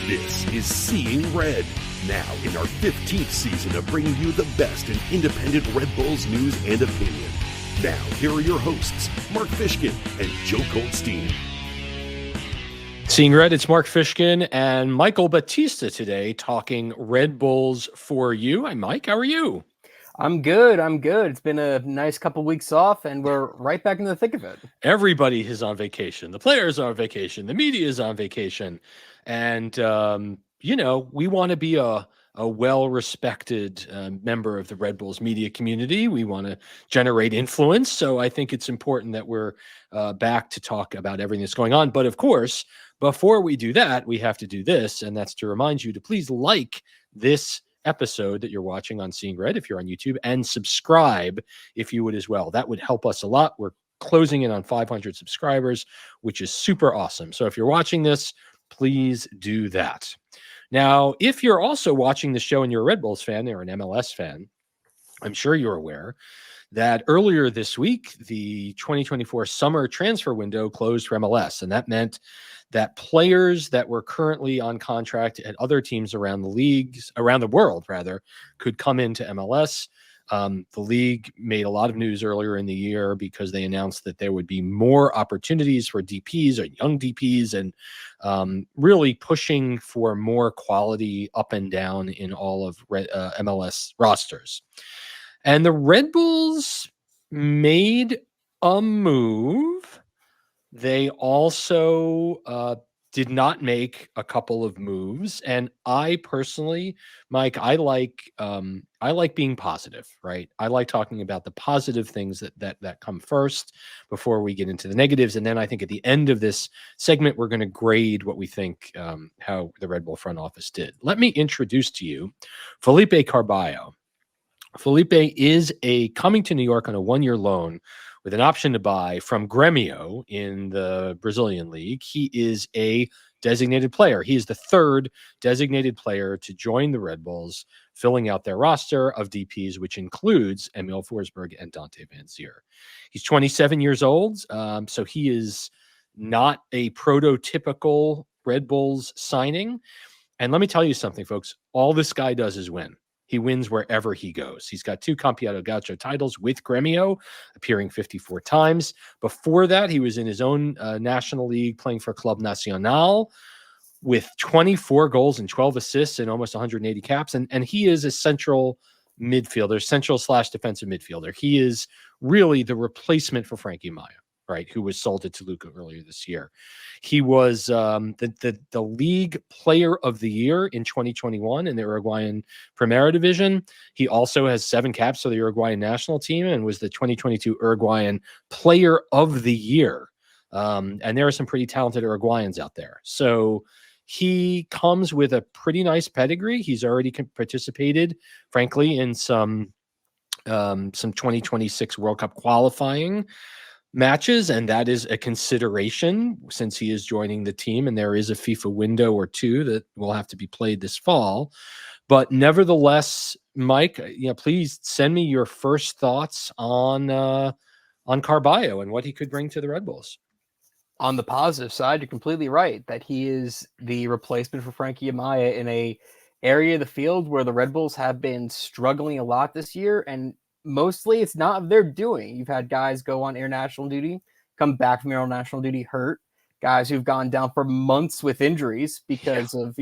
This is Seeing Red, now in our 15th season of bringing you the best in independent Red Bulls news and opinion. Now, here are your hosts, Mark Fishkin and Joe Goldstein. Seeing Red, it's Mark Fishkin and Michael Battista today talking Red Bulls for you. Hi, Mike. How are you? I'm good. It's been a nice couple weeks off, and we're right back in the thick of it. Everybody is on vacation. The players are on vacation. The media is on vacation. And, we want to be a well-respected member of the Red Bulls media community. We want to generate influence. So I think it's important that we're back to talk about everything that's going on. But, of course, before we do that, we have to do this, and that's to remind you to please like this episode that you're watching on Seeing Red if you're on YouTube, and subscribe if you would as well. That would help us a lot. We're closing in on 500 subscribers, which is super awesome. So if you're watching this, please do that. Now, if you're also watching the show and you're a Red Bulls fan or an MLS fan, I'm sure you're aware that earlier this week, the 2024 summer transfer window closed for MLS, and that meant that players that were currently on contract at other teams around the world, could come into MLS. The league made a lot of news earlier in the year because they announced that there would be more opportunities for DPs or young DPs, and really pushing for more quality up and down in all of MLS rosters. And the Red Bulls made a move. They also did not make a couple of moves. And I personally, Mike, I like being positive, right? I like talking about the positive things that come first before we get into the negatives. And then I think at the end of this segment, we're going to grade what we think how the Red Bull front office did. Let me introduce to you Felipe Carballo. Felipe is coming to New York on a one-year loan with an option to buy from Grêmio in the Brazilian league. He is a designated player. He is the third designated player to join the Red Bulls, filling out their roster of DPs, which includes Emil Forsberg and Dante Van Zier. He's 27 years old, so he is not a prototypical Red Bulls signing. And let me tell you something, folks. All this guy does is win. He wins wherever he goes. He's got 2 Campeonato Gaucho titles with Grêmio, appearing 54 times. Before that, he was in his own national league playing for Club Nacional with 24 goals and 12 assists and almost 180 caps. And he is a central midfielder, central/defensive midfielder. He is really the replacement for Frankie Maya, right, who was sold to Toluca earlier this year. He was the league player of the year in 2021 in the Uruguayan Primera Division. He also has 7 caps for the Uruguayan national team and was the 2022 Uruguayan player of the year. And there are some pretty talented Uruguayans out there. So he comes with a pretty nice pedigree. He's already participated, frankly, in some 2026 World Cup qualifying matches, and that is a consideration since he is joining the team, and there is a FIFA window or 2 that will have to be played this fall. But nevertheless, Mike, please send me your first thoughts on Carballo and what he could bring to the Red Bulls. On the positive side, you're completely right that he is the replacement for Frankie Maya in a area of the field where the Red Bulls have been struggling a lot this year, and mostly it's not of their doing. You've had guys go on international duty, come back from international duty hurt, guys who've gone down for months with injuries because of,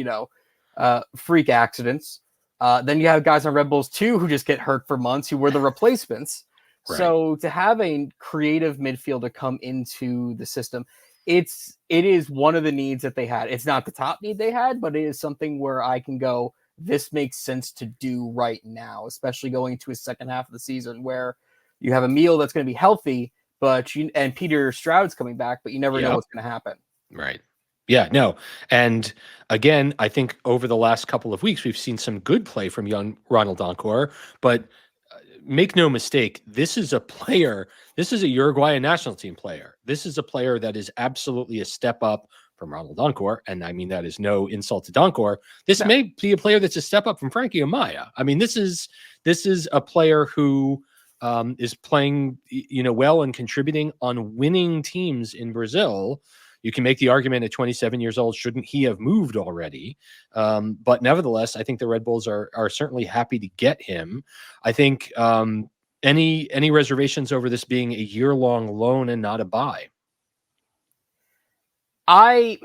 freak accidents. Then you have guys on Red Bulls too who just get hurt for months who were the replacements. Right. So to have a creative midfielder come into the system, it is one of the needs that they had. It's not the top need they had, but it is something where I can go, this makes sense to do right now, especially going into a second half of the season where you have a meal that's going to be healthy, and Peter Stroud's coming back, but you never know what's going to happen. Right. Yeah, no. And again, I think over the last couple of weeks, we've seen some good play from young Ronald Donkor, but make no mistake, this is a Uruguayan national team player. This is a player that is absolutely a step up from Ronald Donkor, and I mean that is no insult to Donkor. This may be a player that's a step up from Frankie Amaya. I mean, this is a player who is playing, well, and contributing on winning teams in Brazil You can make the argument at 27 years old, shouldn't he have moved already? But nevertheless, I think the Red Bulls are certainly happy to get him. I think any reservations over this being a year-long loan and not a buy? I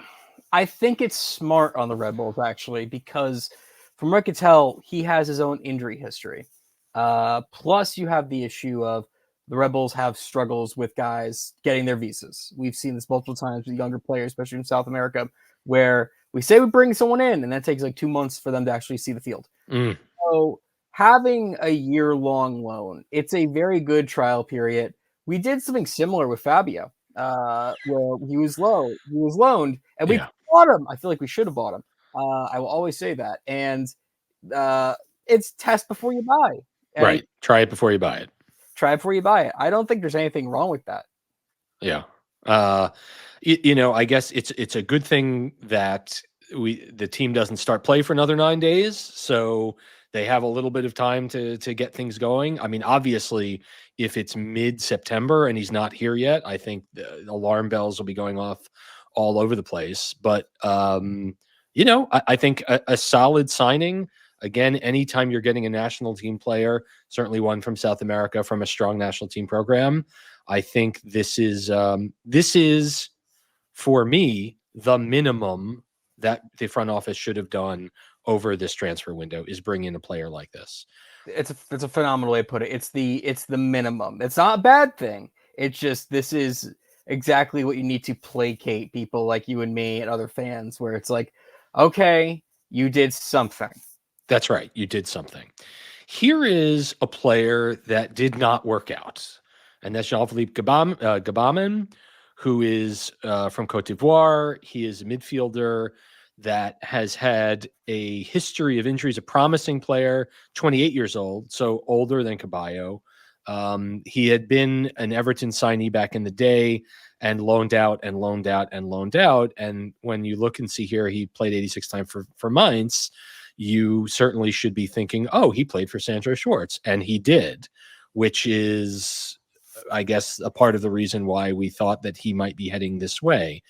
think it's smart on the Red Bulls, actually, because from what I could tell, he has his own injury history. Plus, you have the issue of the Red Bulls have struggles with guys getting their visas. We've seen this multiple times with younger players, especially in South America, where we say we bring someone in, and that takes like 2 months for them to actually see the field. So having a year-long loan, it's a very good trial period. We did something similar with Fabio, where he was loaned, and we bought him. I feel like we should have bought him. I will always say that. And it's test before you buy. And right. Try it before you buy it. Try it before you buy it. I don't think there's anything wrong with that. Yeah. I guess it's a good thing that the team doesn't start play for another 9 days. So they have a little bit of time to get things going. I mean, obviously, if it's mid-September and he's not here yet, I think the alarm bells will be going off all over the place. But, I think a solid signing. Again, anytime you're getting a national team player, certainly one from South America, from a strong national team program, I think this is for me the minimum that the front office should have done over this transfer window, is bring in a player like this. It's a phenomenal way to put it. It's the minimum. It's not a bad thing. It's just, this is exactly what you need to placate people like you and me and other fans, where it's like, okay, you did something. That's right. You did something. Here is a player that did not work out, and that's Jean-Philippe Gbamin, who is from Cote d'Ivoire. He is a midfielder that has had a history of injuries, a promising player, 28 years old, so older than Caballo. He had been an Everton signee back in the day and loaned out. And when you look and see here, he played 86 times for Mainz. You certainly should be thinking, oh, he played for Sandro Schwartz, and he did, which is, I guess, a part of the reason why we thought that he might be heading this way.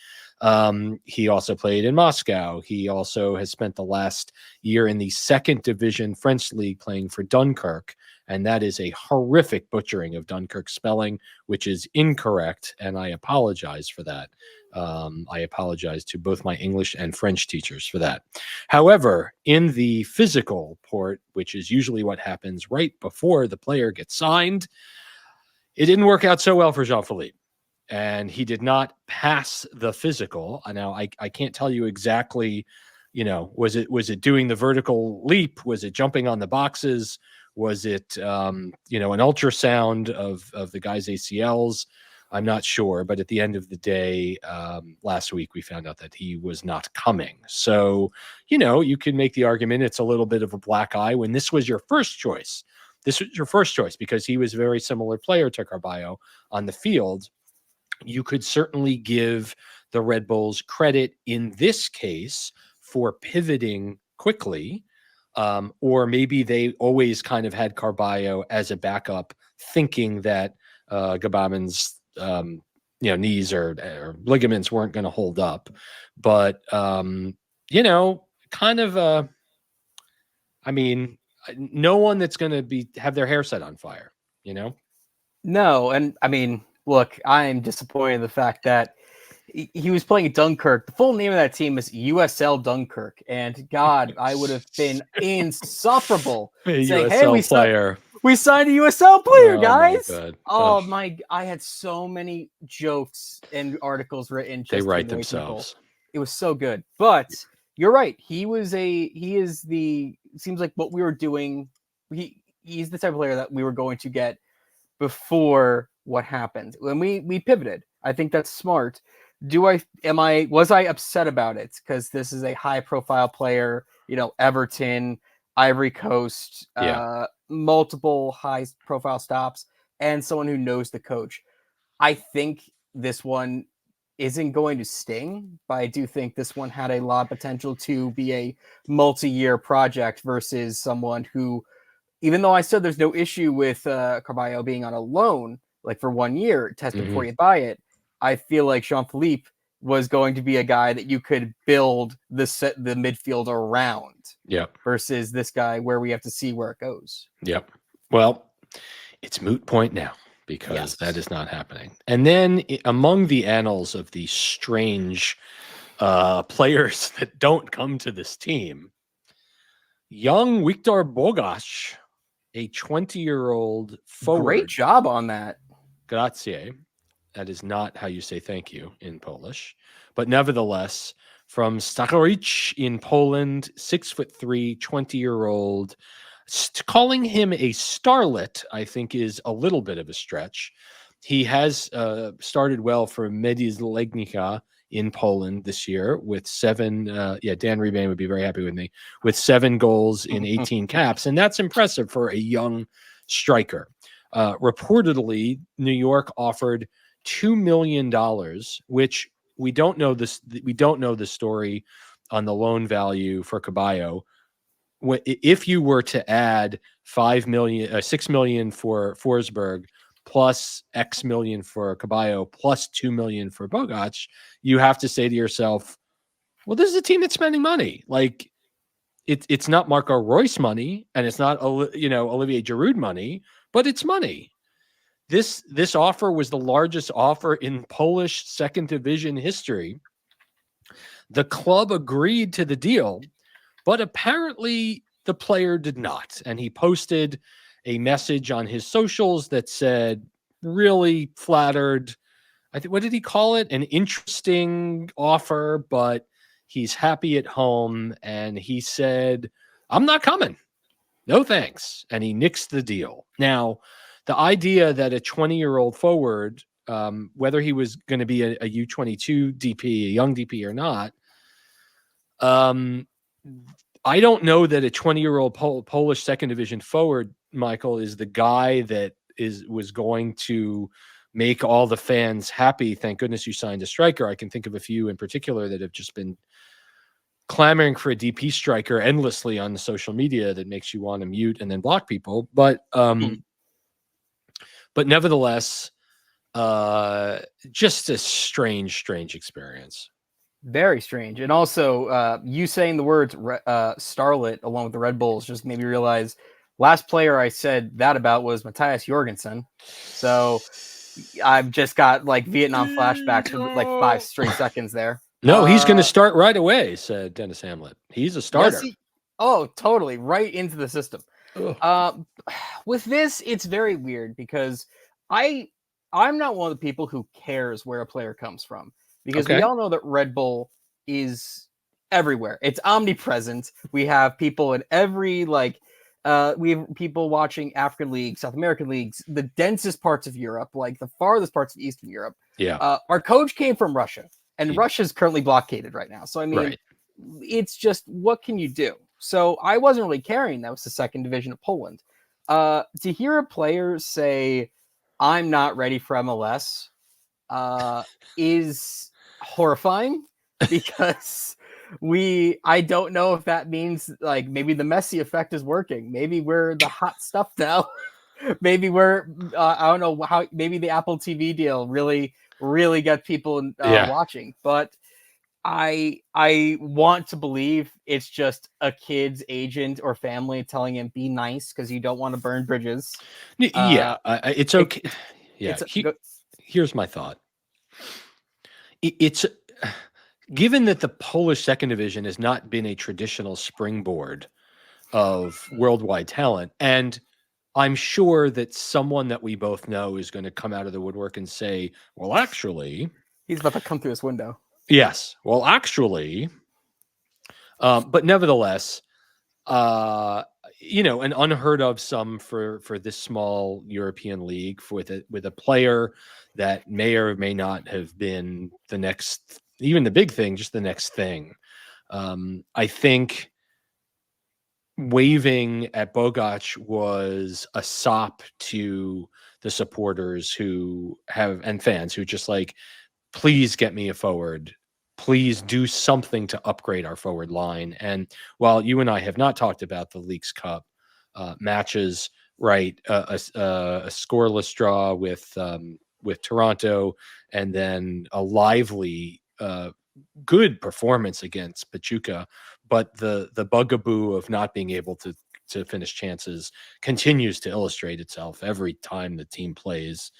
He also played in Moscow. He also has spent the last year in the second division French league playing for Dunkirk, and that is a horrific butchering of Dunkirk spelling, which is incorrect, and I apologize for that. I apologize to both my English and French teachers for that. However, in the physical port, which is usually what happens right before the player gets signed, it didn't work out so well for Jean-Philippe, and he did not pass the physical. Now, I can't tell you exactly, was it doing the vertical leap? Was it jumping on the boxes? Was it, an ultrasound of the guy's ACLs? I'm not sure, but at the end of the day, last week we found out that he was not coming. So, you can make the argument it's a little bit of a black eye when this was your first choice. This was your first choice because he was a very similar player to Carballo on the field. You could certainly give the Red Bulls credit in this case for pivoting quickly, or maybe they always kind of had Carballo as a backup, thinking that Gbamin's knees or ligaments weren't going to hold up. But no one that's going to have their hair set on fire, No, and I mean, look, I'm disappointed in the fact that he was playing at Dunkirk. The full name of that team is USL Dunkirk, and God, I would have been insufferable saying, "Hey, we signed a USL player, guys." I had so many jokes and articles written. They write themselves. It was so good, but you're right. Seems like what we were doing. He's the type of player that we were going to get before what happened when we pivoted. I think that's smart. Was I upset about it because this is a high profile player, Everton, Ivory Coast, multiple high profile stops, and someone who knows the coach. I think this one isn't going to sting, but I do think this one had a lot of potential to be a multi-year project versus someone who, even though I said there's no issue with Carballo being on a loan, like for 1 year, test it before you buy it, I feel like Jean-Philippe was going to be a guy that you could build the midfield around. Yep. Versus this guy where we have to see where it goes. Yep. Well, it's moot point now because that is not happening. And then among the annals of the strange players that don't come to this team, young Wiktor Bogac, a 20-year-old forward. Great job on that. Grazie. That is not how you say thank you in Polish. But nevertheless, from Stachowicz in Poland, 6'3", 20-year-old. Calling him a starlet, I think, is a little bit of a stretch. He has started well for Mediz Legnica in Poland this year with 7. Dan Rebane would be very happy with me, with 7 goals in 18 caps. And that's impressive for a young striker. Reportedly, New York offered $2 million, which we don't know this. We don't know the story on the loan value for Caballo. If you were to add $6 million for Forsberg plus X million for Caballo plus $2 million for Bogac, you have to say to yourself, well, this is a team that's spending money. Like it's not Marco Reus money and it's not, Olivier Giroud money, but it's money. This offer was the largest offer in Polish second division history. The club agreed to the deal, but apparently the player did not. And he posted a message on his socials that said, really flattered. I think, what did he call it? An interesting offer, but he's happy at home. And he said, I'm not coming. No thanks. And he nixed the deal. Now, the idea that a 20-year-old forward, whether he was going to be a U22 DP, a young DP or not, I don't know that a 20-year-old Polish second division forward, Michael, is the guy that was going to make all the fans happy. Thank goodness you signed a striker. I can think of a few in particular that have just been clamoring for a DP striker endlessly on the social media that makes you want to mute and then block people. But nevertheless, just a strange experience. Very strange. And also, you saying the words starlet along with the Red Bulls just made me realize last player I said that about was Matthias Jorgensen. So I've just got like Vietnam flashbacks for like 5 straight seconds there. No, he's going to start right away, said Dennis Hamlet. He's a starter. Yes, totally. Right into the system. With this, it's very weird because I'm not one of the people who cares where a player comes from. Because we all know that Red Bull is everywhere. It's omnipresent. We have people in every, we have people watching African leagues, South American leagues, the densest parts of Europe, like the farthest parts of Eastern Europe. Yeah. Our coach came from Russia, and Russia's currently blockaded right now. So, I mean, It's just, what can you do? So I wasn't really caring that was the second division of Poland. To hear a player say, I'm not ready for MLS, is horrifying because I don't know if that means like maybe the Messi effect is working. Maybe we're the hot stuff now. Maybe we're I don't know how. Maybe the Apple TV deal really gets people watching. But I want to believe it's just a kid's agent or family telling him be nice because you don't want to burn bridges. It's okay. Here's my thought. It's given that the Polish second division has not been a traditional springboard of worldwide talent, and I'm sure that someone that we both know is going to come out of the woodwork and say, well, actually, he's about to come through this window. Yes. Well, actually, but nevertheless, an unheard of sum for this small European league with a player that may or may not have been the next, even the big thing, just the next thing. I think waving at Bogac was a sop to the supporters and fans who just like, please get me a forward. Please do something to upgrade our forward line. And while you and I have not talked about the Leagues Cup matches, right, a scoreless draw with Toronto, and then a lively good performance against Pachuca, but the bugaboo of not being able to finish chances continues to illustrate itself every time the team plays.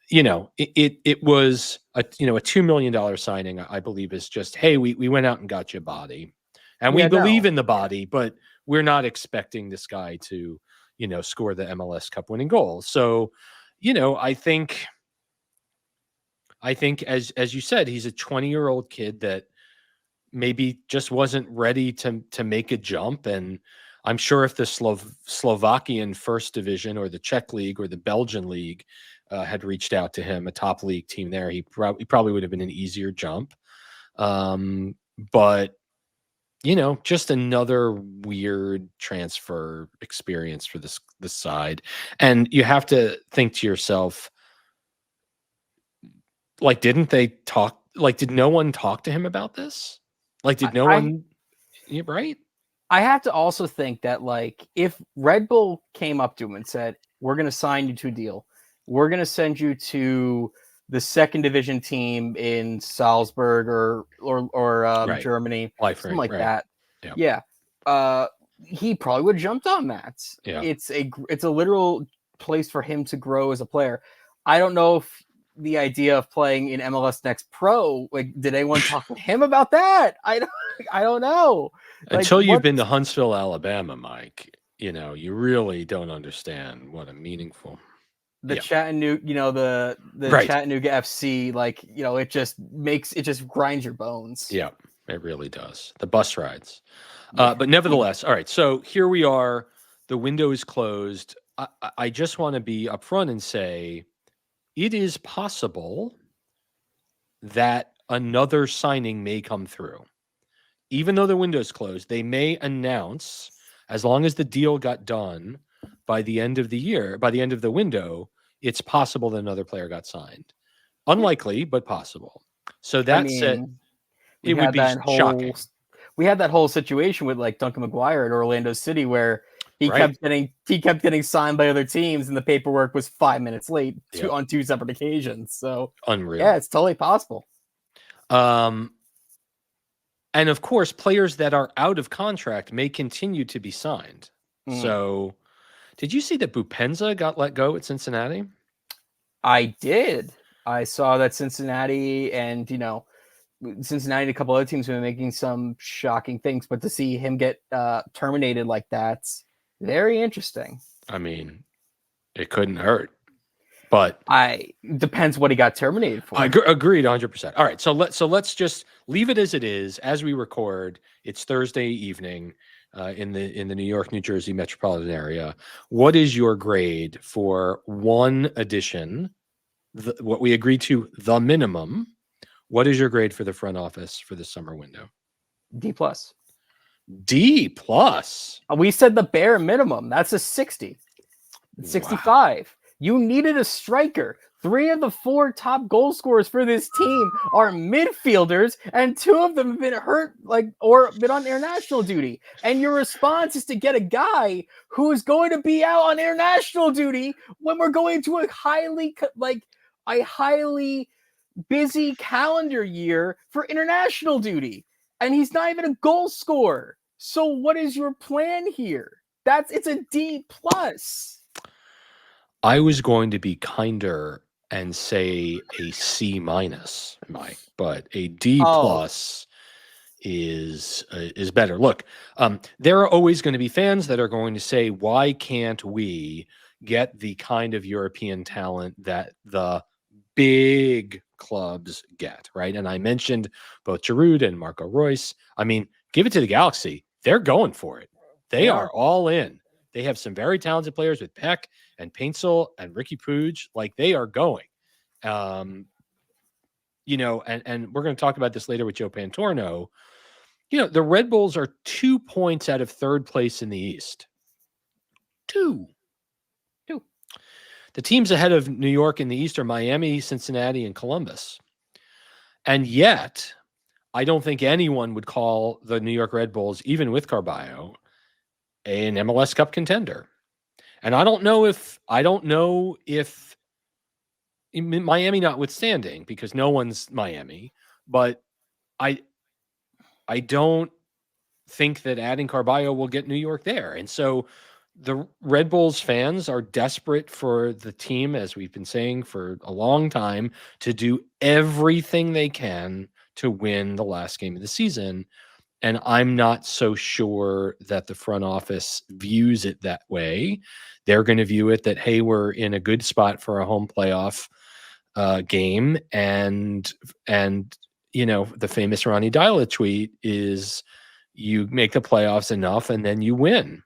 It was a $2 million signing, I believe, is just, hey, we went out and got you a body, and we believe in the body, but we're not expecting this guy to, score the MLS Cup winning goal. So, I think as you said, he's a 20-year-old kid that maybe just wasn't ready to make a jump. And I'm sure if the Slovakian first division or the Czech league or the Belgian league had reached out to him, a top league team there, he probably would have been an easier jump. But just another weird transfer experience for this side. And you have to think to yourself, like, didn't they talk? Like, did no one talk to him about this? Like, did no one? Right. I have to also think that, like, if Red Bull came up to him and said, "We're going to sign you to a deal. We're going to send you to the second division team in Salzburg or Right. Germany, something like right. that." Yeah. He probably would have jumped on that. Yeah. It's a literal place for him to grow as a player. I don't know if the idea of playing in MLS Next Pro, like, did anyone talk to him about that? I don't know. Until you've been to Huntsville, Alabama, Mike, you really don't understand what a meaningful. Chattanooga, the Right. Chattanooga FC, like, it just grinds your bones. Yeah, it really does. The bus rides. But nevertheless, all right. So here we are. The window is closed. I just want to be upfront and say it is possible that another signing may come through. Even though the window is closed, they may announce, as long as the deal got done by the end of the year, by the end of the window, it's possible that another player got signed. Unlikely, but possible. So that said, it would be shocking. We had that whole situation with, like, Duncan McGuire at Orlando City, where he kept getting signed by other teams, and the paperwork was 5 minutes late on 2 separate occasions. So unreal. Yeah, it's totally possible. And of course, players that are out of contract may continue to be signed. So, did you see that Bupenza got let go at Cincinnati? I did. I saw that Cincinnati and, Cincinnati and a couple other teams have been making some shocking things, but to see him get terminated like that's very interesting. I mean, it couldn't hurt, but depends what he got terminated for. I agreed 100%. All right, so let's just leave it as it is. As we record, it's Thursday evening in the New York, New Jersey metropolitan area. What is your grade for one addition? What we agreed to, the minimum. What is your grade for the front office for the summer window? D+. D+. We said the bare minimum. That's a 60. 65. Wow. You needed a striker. 3 of the 4 top goal scorers for this team are midfielders, and 2 of them have been hurt, or been on international duty. And your response is to get a guy who is going to be out on international duty when we're going to a highly busy calendar year for international duty, and he's not even a goal scorer. So what is your plan here? It's a D+. I was going to be kinder and say a C-, Mike, but a D+ is better. Look, there are always going to be fans that are going to say, why can't we get the kind of European talent that the big clubs get, right? And I mentioned both Giroud and Marco Reus. I mean, give it to the Galaxy. They're going for it. They are all in. They have some very talented players with Peck and Paintsel and Ricky Puig. Like, they are going. And we're going to talk about this later with Joe Pantorno. The Red Bulls are 2 points out of third place in the East. Two. The teams ahead of New York in the East are Miami, Cincinnati, and Columbus. And yet, I don't think anyone would call the New York Red Bulls, even with Carballo, an MLS Cup contender. And I don't know if Miami notwithstanding, because no one's Miami, but I don't think that adding Carballo will get New York there. And so the Red Bulls fans are desperate for the team, as we've been saying for a long time, to do everything they can to win the last game of the season. And I'm not so sure that the front office views it that way. They're going to view it that, hey, we're in a good spot for a home playoff game. And the famous Ronnie Dyla tweet is, you make the playoffs enough and then you win.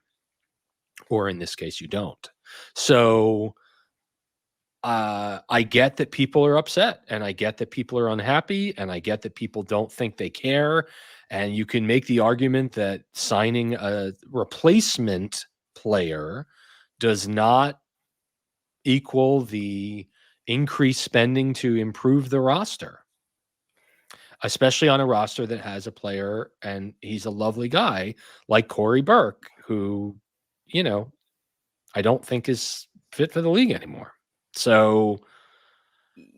Or in this case, you don't. So I get that people are upset, and I get that people are unhappy, and I get that people don't think they care. And you can make the argument that signing a replacement player does not equal the increased spending to improve the roster, especially on a roster that has a player, and he's a lovely guy like Corey Burke, who, I don't think is fit for the league anymore. So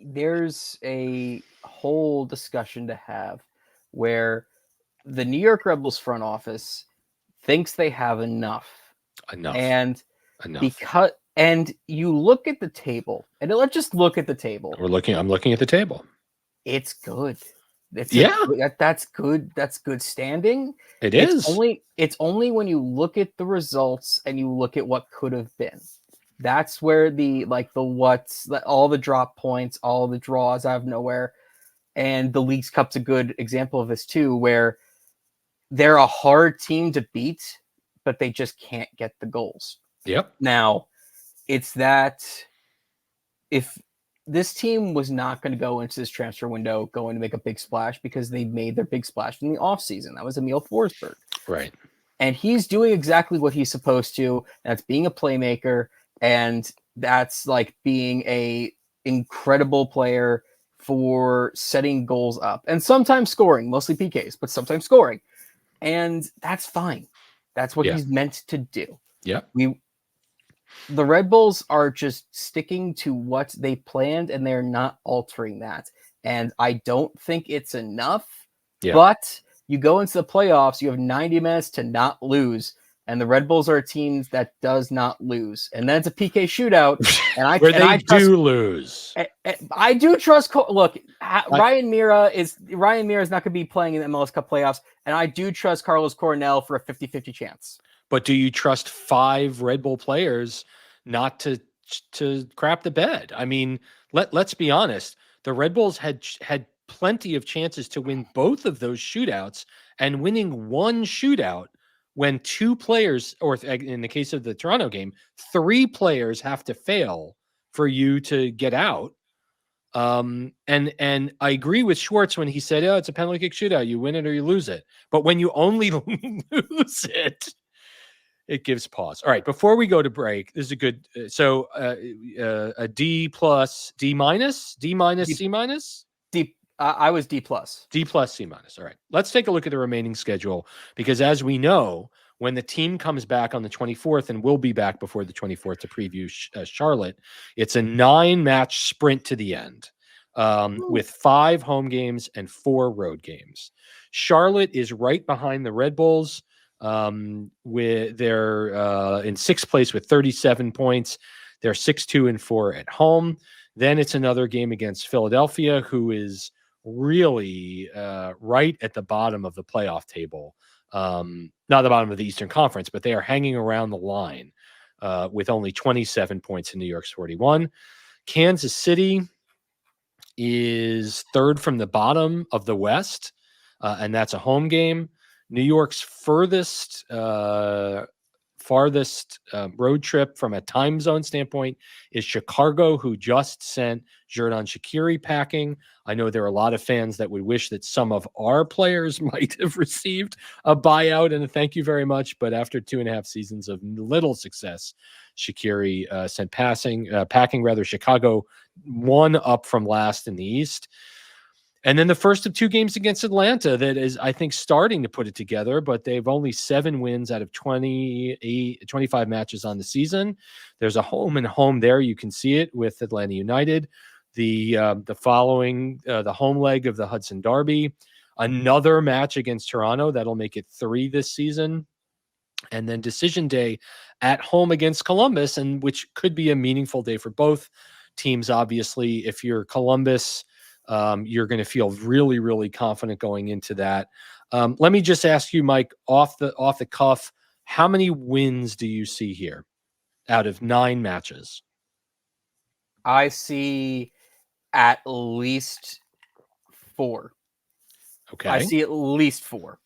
there's a whole discussion to have where the New York Red Bulls front office thinks they have enough. And you look at the table, and let's just look at the table. I'm looking at the table. It's good. That's good. That's good standing. It's only when you look at the results and you look at what could have been. That's where all the drop points, all the draws out of nowhere, and the Leagues Cup's a good example of this too, where they're a hard team to beat, but they just can't get the goals. Yep. Now, it's that if this team was not going to go into this transfer window going to make a big splash, because they made their big splash in the offseason. That was Emil Forsberg. Right. And he's doing exactly what he's supposed to. That's being a playmaker. And that's like being a incredible player for setting goals up and sometimes scoring, mostly PKs, but sometimes scoring. And that's fine. That's what he's meant to do. Yeah. The Red Bulls are just sticking to what they planned, and they're not altering that. And I don't think it's enough, but you go into the playoffs, you have 90 minutes to not lose. And the Red Bulls are a team that does not lose. And then it's a PK shootout. And I do lose. I do trust. Look, Ryan Mira is not going to be playing in the MLS Cup playoffs. And I do trust Carlos Coronel for a 50-50 chance. But do you trust 5 Red Bull players not to crap the bed? I mean, let's be honest. The Red Bulls had plenty of chances to win both of those shootouts, and winning one shootout when 2 players, or in the case of the Toronto game, 3 players have to fail for you to get out. And I agree with Schwartz when he said, it's a penalty kick shootout. You win it or you lose it. But when you only lose it, it gives pause. All right, before we go to break, this is a good. A D plus, D minus, D minus, C minus. I was D plus. D plus, C minus. All right, let's take a look at the remaining schedule, because as we know, when the team comes back on the 24th, and we'll be back before the 24th to preview Charlotte, it's a 9-match sprint to the end, with 5 home games and 4 road games. Charlotte is right behind the Red Bulls. They're in 6th place with 37 points. They're 6-2-4 at home. Then it's another game against Philadelphia, who is really right at the bottom of the playoff table. Not the bottom of the Eastern Conference, but they are hanging around the line with only 27 points in New York's 41. Kansas City is 3rd from the bottom of the West, and that's a home game. New York's farthest road trip from a time zone standpoint is Chicago, who just sent Xherdan Shaqiri packing. I know there are a lot of fans that would wish that some of our players might have received a buyout and a thank you very much, but after 2.5 seasons of little success, Shaqiri sent packing. Chicago 1 up from last in the East. And then the first of 2 games against Atlanta that is, I think, starting to put it together, but they've only 7 wins out of 25 matches on the season. There's a home and home there. You can see it with Atlanta United. the following the home leg of the Hudson Derby, another match against Toronto that'll make it 3 this season, and then decision day at home against Columbus, and which could be a meaningful day for both teams. Obviously, if you're Columbus, you're going to feel really, really confident going into that. Let me just ask you, Mike, off the cuff, how many wins do you see here out of 9 matches? I see at least 4. Okay. I see at least 4.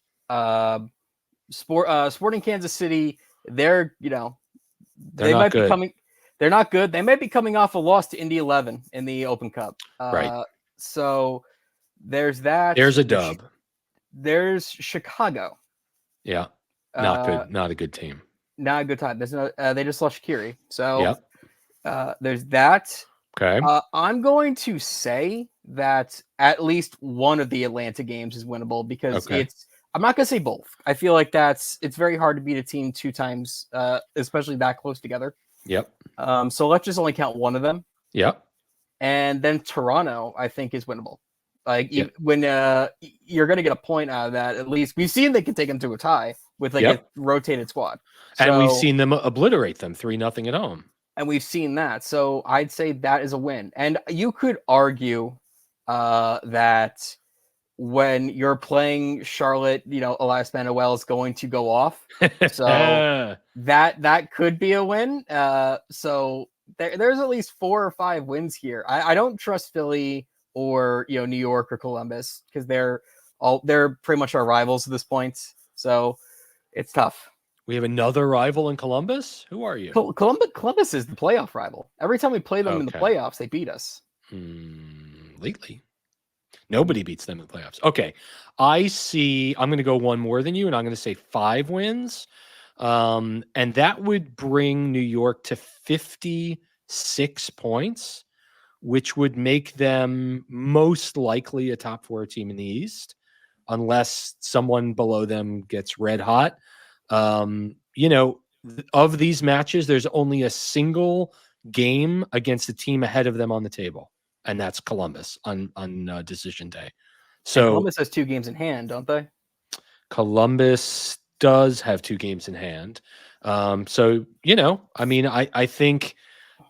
Sporting Kansas City, they're They're not good. They're not good. They might be coming off a loss to Indy 11 in the Open Cup. Right. So there's that. There's a dub. There's Chicago. Yeah. Not good. Not a good team. Not a good time. There's no. They just lost Shaqiri. So yeah. There's that. Okay. I'm going to say that at least one of the Atlanta games is winnable because I'm not going to say both. I feel like it's very hard to beat a team 2 times, especially that close together. Yep. So let's just only count one of them. Yep. And then Toronto, I think, is winnable. Like when you're going to get a point out of that, at least we've seen they can take them to a tie with a rotated squad. And we've seen them obliterate them 3-0 at home. And we've seen that. So I'd say that is a win. And you could argue that when you're playing Charlotte, Elias Manuel is going to go off. So that could be a win. So there's at least 4 or 5 wins here. I don't trust Philly or New York or Columbus because they're pretty much our rivals at this point. So it's tough. We have another rival in Columbus. Who are you? Columbus is the playoff rival. Every time we play them in the playoffs, they beat us. Lately, nobody beats them in the playoffs. Okay, I'm going to go one more than you, and I'm going to say 5 wins. And that would bring New York to 56 points, which would make them most likely a top 4 team in the East, unless someone below them gets red hot. Of these matches, there's only a single game against a team ahead of them on the table, and that's Columbus on decision day. So and Columbus has 2 games in hand, don't they? Columbus does have 2 games in hand. I think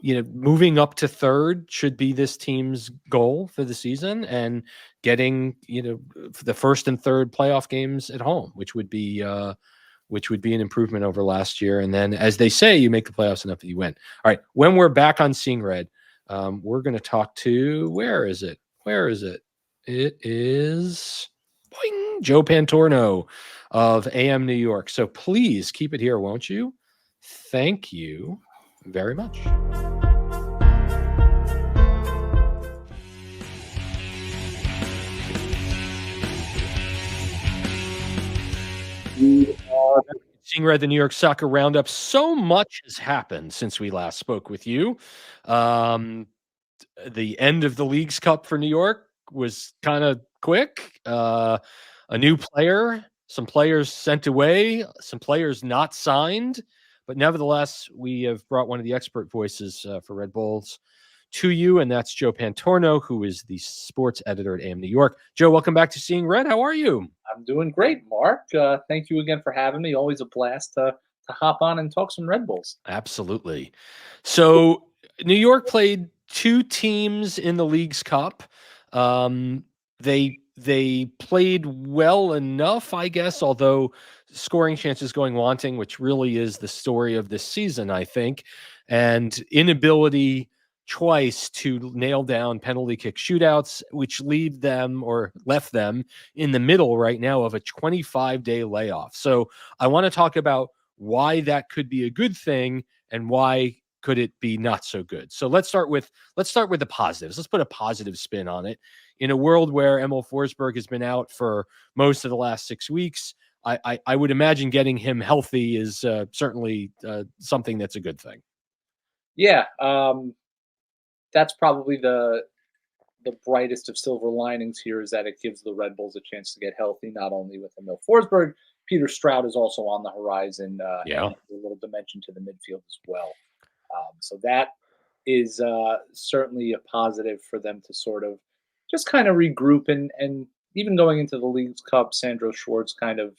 moving up to 3rd should be this team's goal for the season, and getting the 1st and 3rd playoff games at home, which would be an improvement over last year. And then, as they say, you make the playoffs enough that you win. All right. When we're back on Seeing Red, we're going to talk to, where is it? It is Joe Pantorno of amNew York. So please keep it here, won't you? Thank you very much. Seeing Red, the New York Soccer Roundup. So much has happened since we last spoke with you. The end of the Leagues Cup for New York was kind of quick. A new player, some players sent away, some players not signed. But nevertheless, we have brought one of the expert voices for Red Bulls to you, and that's Joe Pantorno, who is the sports editor at amNew York. Joe, welcome back to Seeing Red. How are you? I'm doing great, Mark. Thank you again for having me. Always a blast to hop on and talk some Red Bulls. Absolutely. So New York played 2 teams in the Leagues Cup. They played well enough, I guess, although scoring chances going wanting, which really is the story of this season, I think, and inability twice to nail down penalty kick shootouts, which left them in the middle right now of a 25-day layoff. So I want to talk about why that could be a good thing and why could it be not so good. So let's start with the positives. Let's put a positive spin on it. In a world where Emil Forsberg has been out for most of the last 6 weeks, I would imagine getting him healthy is certainly something that's a good thing. Yeah, that's probably the brightest of silver linings here, is that it gives the Red Bulls a chance to get healthy, not only with Emil Forsberg. Peter Stroud is also on the horizon. And a little dimension to the midfield as well. So that is certainly a positive for them to sort of just kind of regroup. And even going into the League's Cup, Sandro Schwartz kind of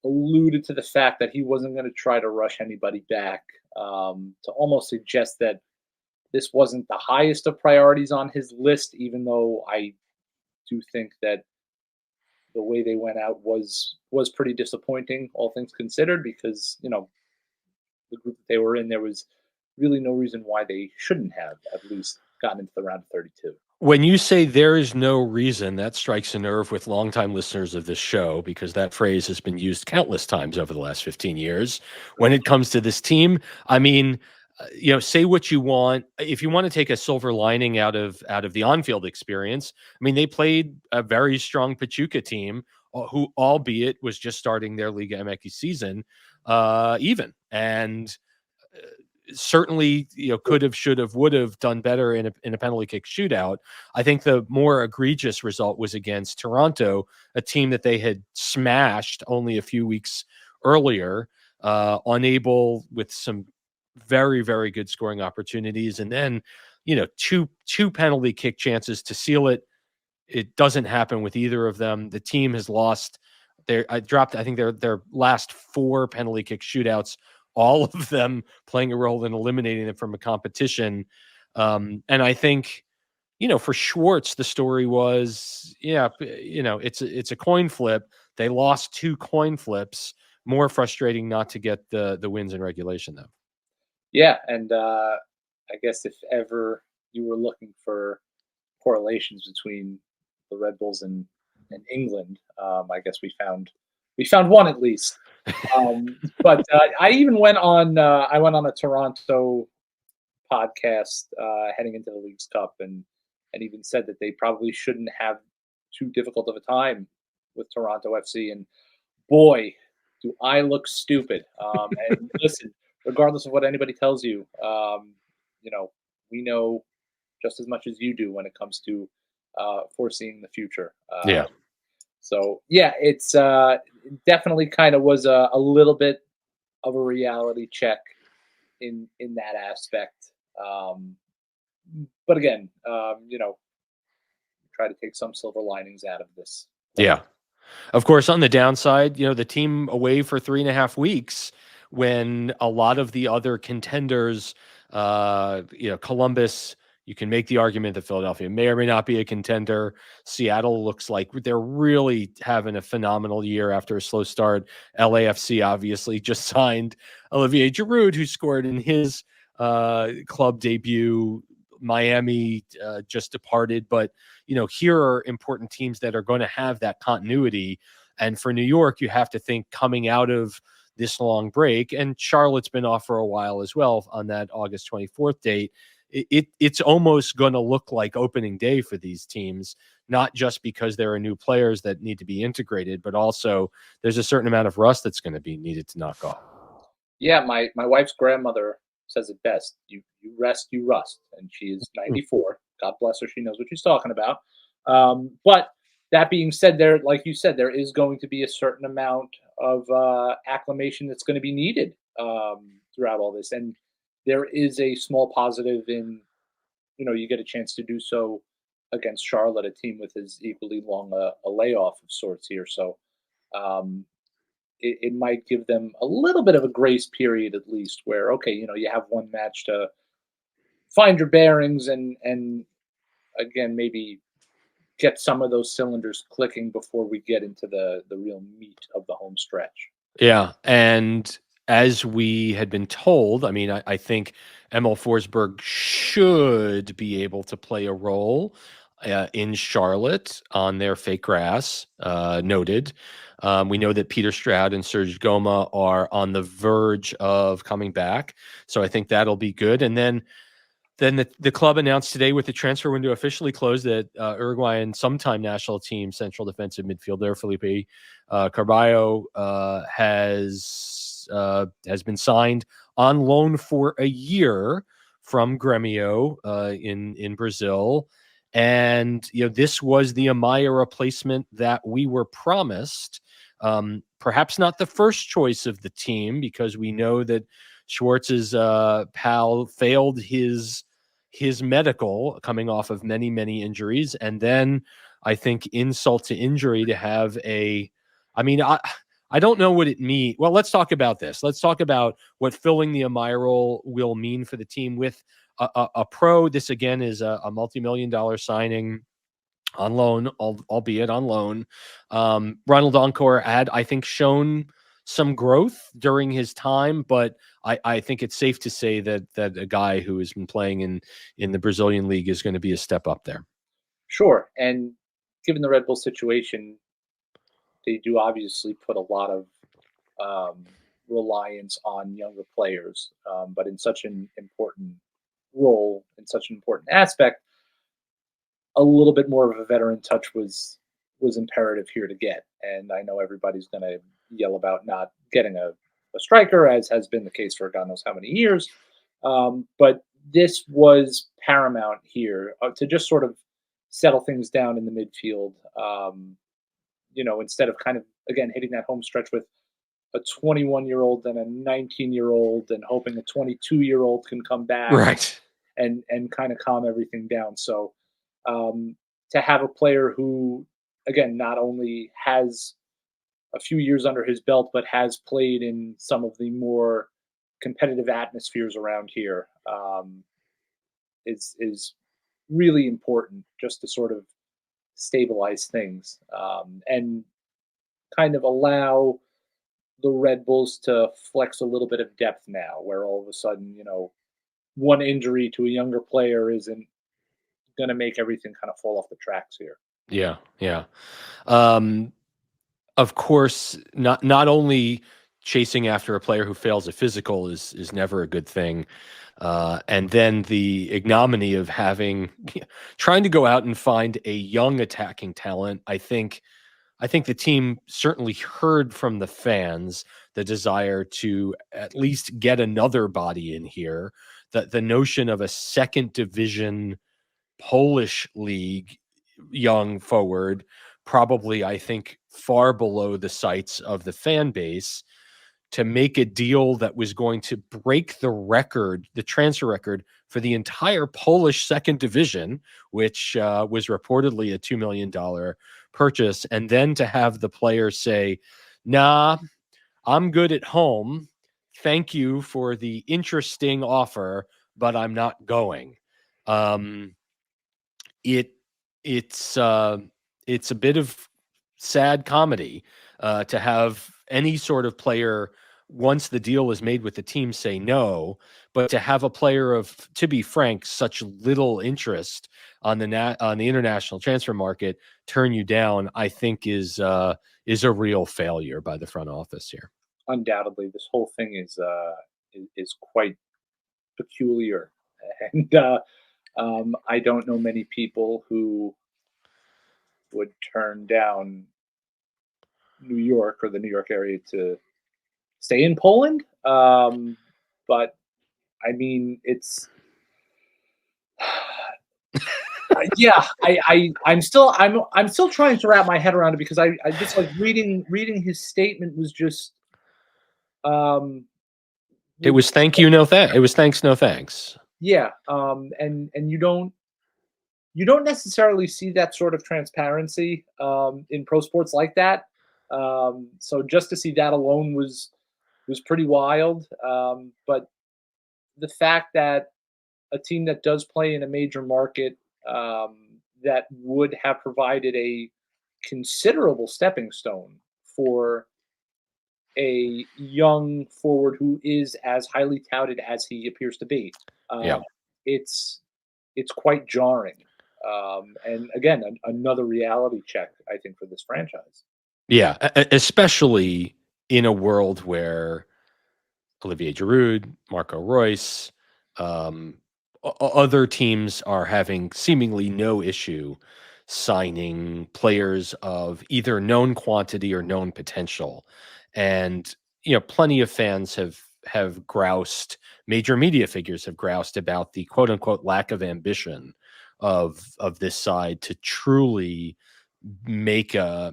alluded to the fact that he wasn't going to try to rush anybody back, to almost suggest that this wasn't the highest of priorities on his list, even though I do think that the way they went out was pretty disappointing, all things considered, because the group that they were in, there was really no reason why they shouldn't have at least gotten into the round of 32. When you say there is no reason, that strikes a nerve with longtime listeners of this show, because that phrase has been used countless times over the last 15 years. When it comes to this team, I mean, say what you want. If you want to take a silver lining out of the on-field experience, I mean, they played a very strong Pachuca team, who, albeit, was just starting their Liga MX season, even, and certainly, could have, should have, would have done better in a penalty kick shootout. I think the more egregious result was against Toronto, a team that they had smashed only a few weeks earlier, unable, with some very, very good scoring opportunities, and then two penalty kick chances to seal it. It doesn't happen with either of them. The team has lost I think their last 4 penalty kick shootouts, all of them playing a role in eliminating them from a competition. And I think, for Schwartz, the story was, it's a coin flip. They lost 2 coin flips. More frustrating not to get the wins in regulation, though. Yeah, and I guess if ever you were looking for correlations between the Red Bulls and England, I guess we found one at least. But I even went on a Toronto podcast heading into the League's Cup, and even said that they probably shouldn't have too difficult of a time with Toronto FC. And boy, do I look stupid. And listen, regardless of what anybody tells you, we know just as much as you do when it comes to foreseeing the future. Yeah. So yeah, it's definitely kind of was a little bit of a reality check in that aspect. But again, try to take some silver linings out of this. Yeah. Of course, on the downside, the team away for 3.5 weeks, when a lot of the other contenders, Columbus, you can make the argument that Philadelphia may or may not be a contender. Seattle looks like they're really having a phenomenal year after a slow start. LAFC obviously just signed Olivier Giroud, who scored in his club debut. Miami just departed, but here are important teams that are going to have that continuity. And for New York, you have to think, coming out of this long break, and Charlotte's been off for a while as well on that August 24th date. It's almost going to look like opening day for these teams, not just because there are new players that need to be integrated, but also there's a certain amount of rust that's going to be needed to knock off. Yeah, my wife's grandmother says it best. You rest, you rust. And she is 94. God bless her. She knows what she's talking about. But that being said, like you said, there is going to be a certain amount of acclimation that's going to be needed throughout all this. And there is a small positive in, you get a chance to do so against Charlotte, a team with as equally long a layoff of sorts here. So it might give them a little bit of a grace period, at least, where, okay, you have one match to find your bearings and again, maybe get some of those cylinders clicking before we get into the real meat of the home stretch. Yeah. And as we had been told, I mean, I think Emil Forsberg should be able to play a role in Charlotte on their fake grass, noted. We know that Peter Stroud and Serge Goma are on the verge of coming back. So I think that'll be good. And then the club announced today, with the transfer window officially closed, that Uruguayan sometime national team central defensive midfielder Felipe Carballo has been signed on loan for a year from Grêmio in Brazil. And this was the Amaya replacement that we were promised. Perhaps not the first choice of the team, because we know that Schwartz's pal failed his his medical coming off of many, many injuries. And then I think insult to injury to have I don't know what it means. Well, let's talk about this. Let's talk about what filling the Amaya role will mean for the team with a pro. This again is a multi-million-dollar signing on loan, albeit on loan. Ronald Encore had, I think, shown some growth during his time, but I think it's safe to say that a guy who has been playing in the Brazilian league is going to be a step up there. Sure. And given the Red Bull situation, they do obviously put a lot of reliance on younger players, but in such an important role, in such an important aspect, a little bit more of a veteran touch was imperative here to get. And I know everybody's going to yell about not getting a striker, as has been the case for God knows how many years. But this was paramount here to just sort of settle things down in the midfield. Instead of kind of, again, hitting that home stretch with a 21-year-old and a 19-year-old and hoping a 22-year-old can come back Right. and kind of calm everything down. So to have a player who, again, not only has a few years under his belt, but has played in some of the more competitive atmospheres around here is really important just to sort of stabilize things and kind of allow the Red Bulls to flex a little bit of depth now, where all of a sudden, one injury to a younger player isn't going to make everything kind of fall off the tracks here. Yeah, yeah. Of course, not only chasing after a player who fails a physical is never a good thing, and then the ignominy of trying to go out and find a young attacking talent. I think the team certainly heard from the fans the desire to at least get another body in here. The notion of a second division Polish league young forward, probably, I think, far below the sights of the fan base, to make a deal that was going to break the transfer record for the entire Polish second division, which was reportedly a $2 million purchase. And then to have the player say, nah, I'm good at home. Thank you for the interesting offer, but I'm not going. It's a bit of sad comedy to have any sort of player, once the deal is made with the team, say no, but to have a player of, to be frank, such little interest on the international transfer market turn you down, I think is a real failure by the front office here. Undoubtedly, this whole thing is quite peculiar, and I don't know many people who would turn down New York or the New York area to stay in Poland. But I mean, it's yeah. I'm still trying to wrap my head around it, because I just, like, reading his statement was just it was thank you, no thanks. It was thanks, no thanks. Yeah, and you don't necessarily see that sort of transparency in pro sports like that. So just to see that alone was pretty wild. But the fact that a team that does play in a major market that would have provided a considerable stepping stone for a young forward who is as highly touted as he appears to be, it's quite jarring. And again, another reality check, I think, for this franchise. Yeah, especially in a world where Olivier Giroud, Marco Reus, other teams are having seemingly no issue signing players of either known quantity or known potential. And, plenty of fans have groused, major media figures have groused about the quote unquote lack of ambition of this side to truly make a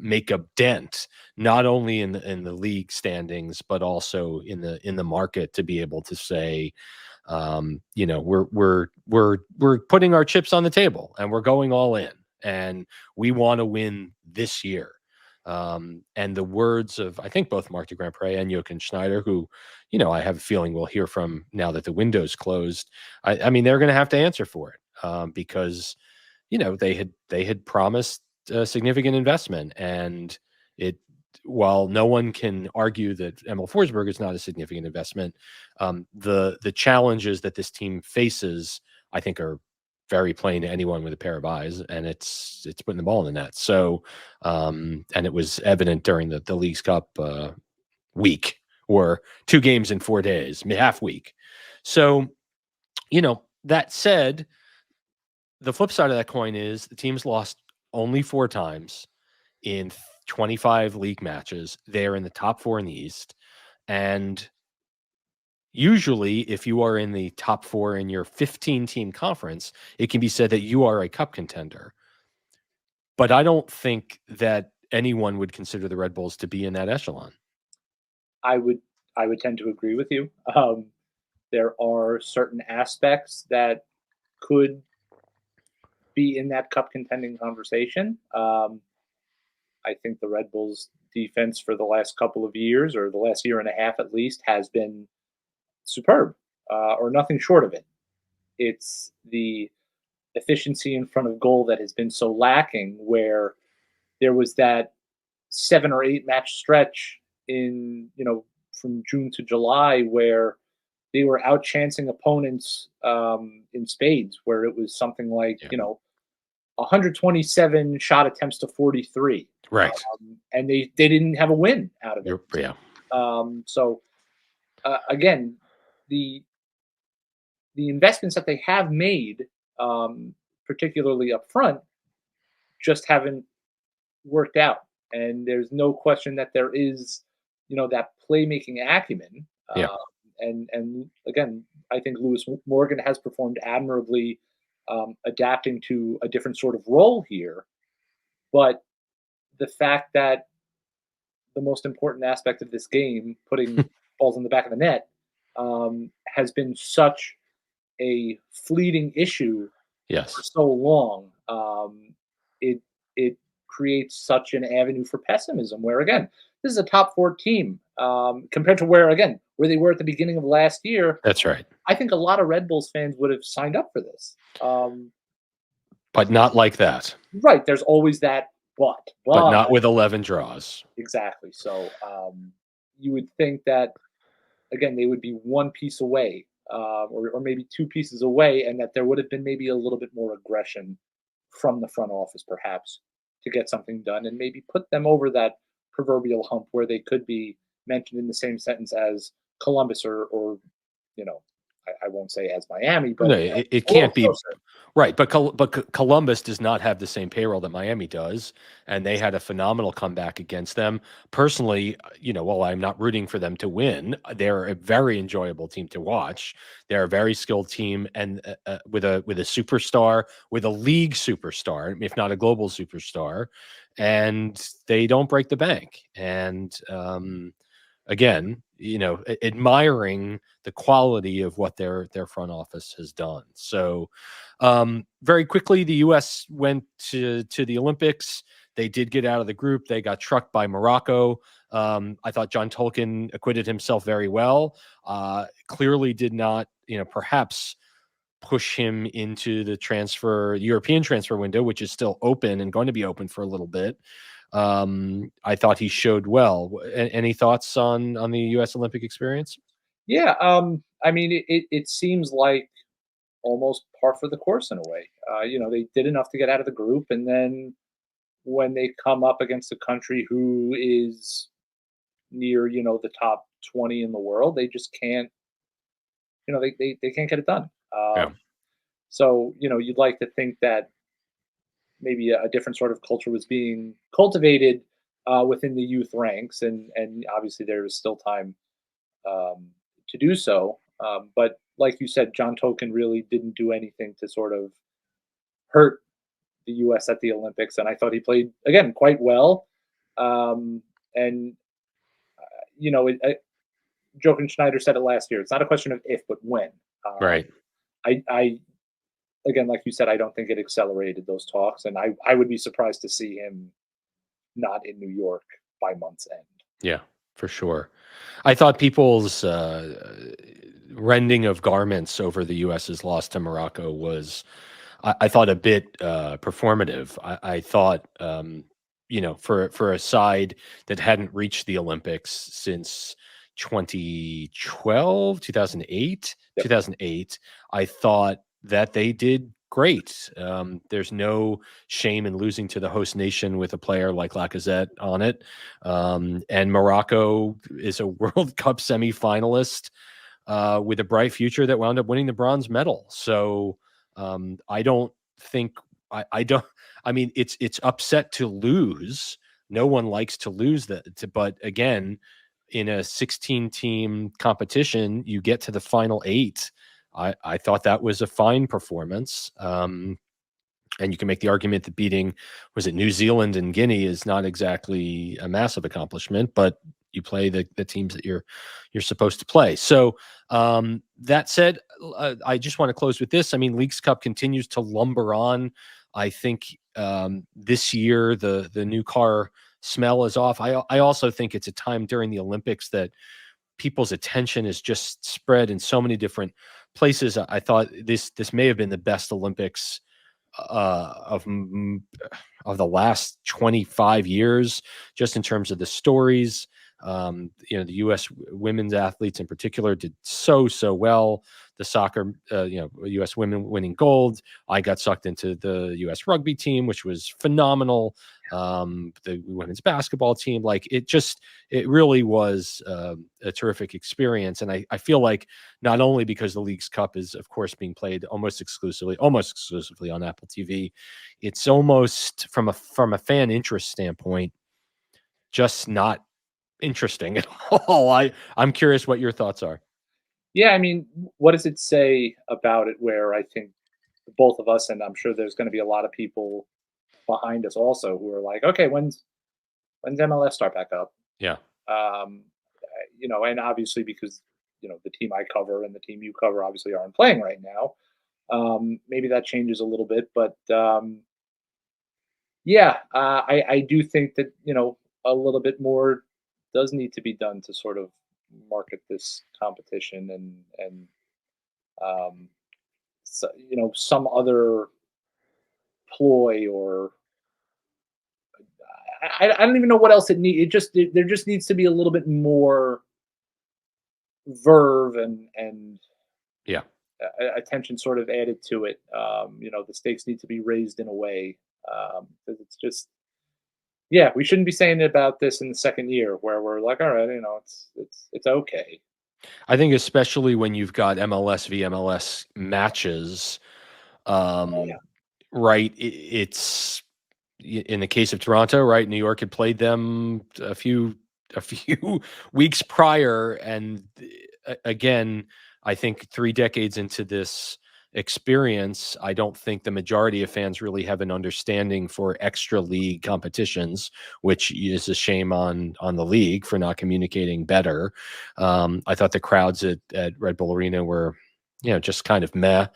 dent, not only in the league standings, but also in the market, to be able to say, You know, we're putting our chips on the table and we're going all in, and we want to win this year. And the words of, I think, both Marc de Grandpré and Jochen Schneider, who, you know, I have a feeling we'll hear from now that the window's closed. I mean, they're going to have to answer for it, because, you know, they had promised a significant investment, and while no one can argue that Emil Forsberg is not a significant investment, the challenges that this team faces, I think, are very plain to anyone with a pair of eyes, and it's putting the ball in the net. So, and it was evident during the Leagues Cup week, or 2 games in 4 days, half week. So, you know, that said, the flip side of that coin is the team's lost only 4 times in 25 league matches. They're in the top 4 in the East. And usually, if you are in the top 4 in your 15-team conference, it can be said that you are a cup contender. But I don't think that anyone would consider the Red Bulls to be in that echelon. I would tend to agree with you. There are certain aspects that could be in that cup contending conversation. I think the Red Bulls defense for the last couple of years, or the last year and a half at least, has been superb, or nothing short of it. It's the efficiency in front of goal that has been so lacking, where there was that 7 or 8 match stretch in, you know, from June to July, where they were outchancing opponents in spades, where it was something like, you know, 127 shot attempts to 43. Right. And they didn't have a win out of it. Yeah. So again, the investments that they have made, particularly up front, just haven't worked out. And there's no question that there is, you know, that playmaking acumen. Yeah. And again, I think Lewis Morgan has performed admirably, adapting to a different sort of role here. But the fact that the most important aspect of this game, putting balls in the back of the net, has been such a fleeting issue for Yes. so long, it creates such an avenue for pessimism. Where again, this is a top 4 team, compared to where they were at the beginning of last year. That's right. I think a lot of Red Bulls fans would have signed up for this. But not like that. Right. There's always that but not with 11 draws. Exactly. So you would think that, again, they would be 1 piece away, or maybe 2 pieces away, and that there would have been maybe a little bit more aggression from the front office, perhaps, to get something done and maybe put them over that proverbial hump where they could be mentioned in the same sentence as Columbus, or you know, I won't say as Miami, but no, it can't be right. But Columbus does not have the same payroll that Miami does, and they had a phenomenal comeback against them. Personally, you know, while I'm not rooting for them to win, they're a very enjoyable team to watch. They're a very skilled team, and with a superstar, with a league superstar, if not a global superstar, and they don't break the bank. And again, you know, admiring the quality of what their front office has done. So very quickly, the U.S. went to the Olympics. They did get out of the group. They got trucked by Morocco. I thought John Tolkin acquitted himself very well. Clearly did not, you know, perhaps push him into the European transfer window, which is still open and going to be open for a little bit. I thought he showed well. Any thoughts on the U.S. Olympic experience? Yeah, I mean, it seems like almost par for the course in a way. You know, they did enough to get out of the group, and then when they come up against a country who is near, you know, the top 20 in the world, they just can't. You know, they can't get it done. Yeah. So, you know, you'd like to think that maybe a different sort of culture was being cultivated within the youth ranks, and obviously there is still time to do so. But like you said, John Tolkin really didn't do anything to sort of hurt the U.S. at the Olympics, and I thought he played again quite well. And you know, Jochen Schneider said it last year. It's not a question of if, but when. Right. I again, like you said, I don't think it accelerated those talks, and I would be surprised to see him not in New York by month's end. Yeah, for sure. I thought people's rending of garments over the U.S.'s loss to Morocco was, I thought, a bit performative. I thought, for a side that hadn't reached the Olympics since 2012, 2008, Yep. 2008, I thought that they did great. There's no shame in losing to the host nation with a player like Lacazette on it. And Morocco is a World Cup semifinalist with a bright future that wound up winning the bronze medal. So I don't think I don't. I mean, it's upset to lose. No one likes to lose that. But again, in a 16-team competition, you get to the final 8. I thought that was a fine performance. And you can make the argument that beating, was it New Zealand and Guinea, is not exactly a massive accomplishment, but you play the teams that you're supposed to play. So that said, I just want to close with this. I mean, Leagues Cup continues to lumber on. I think this year the new car smell is off. I also think it's a time during the Olympics that people's attention is just spread in so many different places. I thought this may have been the best Olympics of the last 25 years, just in terms of the stories. The U.S. women's athletes in particular did so well. The soccer, U.S. women winning gold. I got sucked into the U.S. rugby team, which was phenomenal. The women's basketball team, it really was a terrific experience. And I feel like not only because the Leagues Cup is, of course, being played almost exclusively on Apple TV, it's almost from a fan interest standpoint, just not interesting at all. I'm curious what your thoughts are. Yeah, I mean, what does it say about it where I think both of us, and I'm sure there's going to be a lot of people behind us also who are like, okay, when's MLS start back up? Yeah. And obviously because, the team I cover and the team you cover obviously aren't playing right now. Maybe that changes a little bit, but I do think that, a little bit more does need to be done to sort of market this competition and some other ploy, or I don't even know what else it needs. There just needs to be a little bit more verve and yeah, attention sort of added to it. The stakes need to be raised in a way, because it's just, we shouldn't be saying about this in the second year where we're like, all right, it's okay. I think especially when you've got MLS v MLS matches, right? It's in the case of Toronto, right? New York had played them a few weeks prior, and again, I think 3 decades into this experience, I don't think the majority of fans really have an understanding for extra league competitions, which is a shame on the league for not communicating better. I thought the crowds at Red Bull Arena were, just kind of meh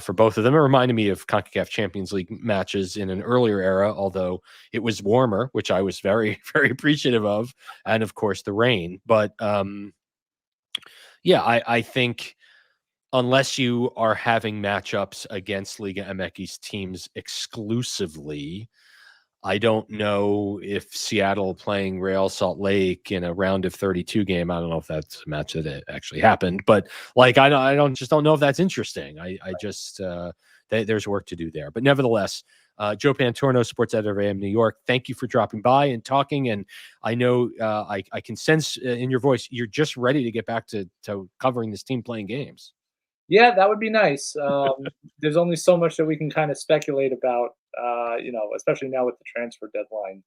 for both of them. It reminded me of CONCACAF Champions League matches in an earlier era, although it was warmer, which I was very, very appreciative of, and of course the rain. But I think unless you are having matchups against Liga MX teams exclusively, I don't know if Seattle playing Real Salt Lake in a round of 32 game. I don't know if that's a match that actually happened, but I don't know if that's interesting. I just there's work to do there. But nevertheless, Joe Pantorno, sports editor of amNew York, thank you for dropping by and talking. And I know I can sense in your voice you're just ready to get back to covering this team playing games. Yeah, that would be nice. There's only so much that we can kind of speculate about, especially now with the transfer deadline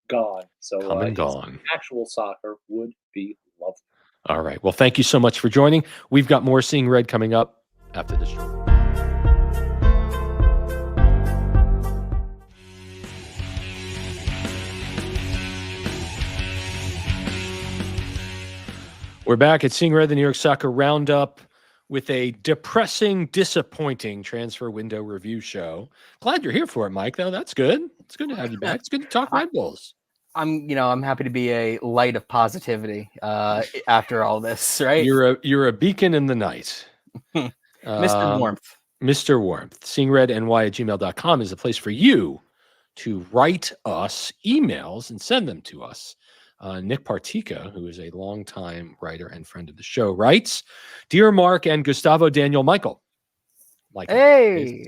gone. So come and gone. Actual soccer would be lovely. All right. Well, thank you so much for joining. We've got more Seeing Red coming up after this show. We're back at Seeing Red, the New York Soccer Roundup. with a depressing, disappointing transfer window review show. Glad you're here for it, Mike, though. That's good. It's good to have you back. It's good to talk Red Bulls. I'm happy to be a light of positivity after all this, right? You're a beacon in the night. Mr. Warmth. Mr. Warmth. seeingredny@gmail.com is a place for you to write us emails and send them to us. Nick Partica, who is a longtime writer and friend of the show, writes, "Dear Mark and Gustavo Daniel Michael. Hey!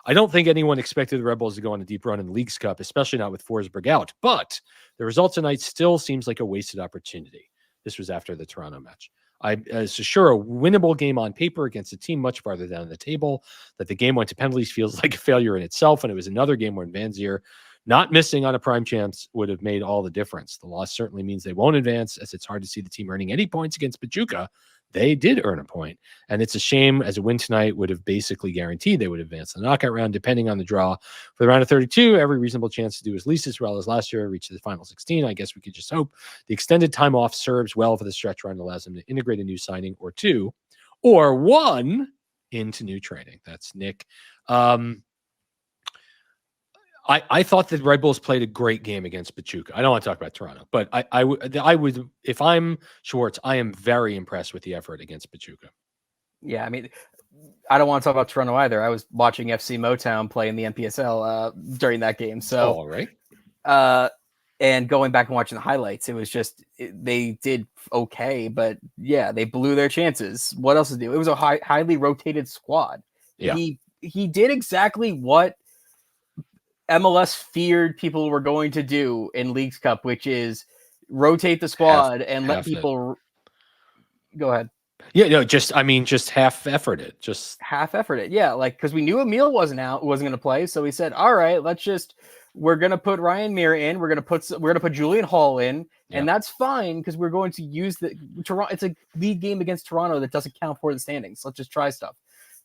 I don't think anyone expected the Red Bulls to go on a deep run in the Leagues Cup, especially not with Forsberg out. But the result tonight still seems like a wasted opportunity." This was after the Toronto match. It's sure a winnable game on paper against a team much farther down the table. That the game went to penalties feels like a failure in itself, and it was another game where Van Zier not missing on a prime chance would have made all the difference. The loss certainly means they won't advance, as it's hard to see the team earning any points against Pachuca. They did earn a point, and it's a shame, as a win tonight would have basically guaranteed they would advance the knockout round, depending on the draw. For the round of 32, every reasonable chance to do at least as well as last year, reach the final 16. I guess we could just hope the extended time off serves well for the stretch run, allows them to integrate a new signing or two, or one, into new training. That's Nick. I thought that Red Bulls played a great game against Pachuca. I don't want to talk about Toronto, but I would, if I'm Schwartz, I am very impressed with the effort against Pachuca. Yeah, I mean, I don't want to talk about Toronto either. I was watching FC Motown play in the NPSL during that game. So, all right. And going back and watching the highlights, it was just, they did okay, but yeah, they blew their chances. What else to do? It was a highly rotated squad. Yeah. He did exactly what MLS feared people were going to do in Leagues Cup, which is rotate the squad and let people go ahead. Yeah, no, just half effort it. Yeah, like, because we knew Emil wasn't going to play, so we said, all right, we're going to put Ryan Mir in, we're going to put Julian Hall in, and that's fine because we're going to use the Toronto. It's a league game against Toronto that doesn't count for the standings. Let's just try stuff.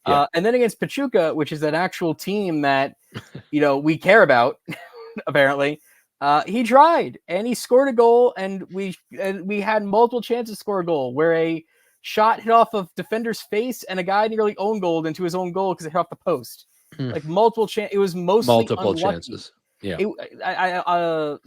Yeah. And then against Pachuca, which is an actual team that, we care about, apparently, he tried and he scored a goal, and we had multiple chances to score a goal where a shot hit off of defender's face and a guy nearly own goaled into his own goal because it hit off the post. Like multiple chances. It was mostly unlucky. Chances. Yeah.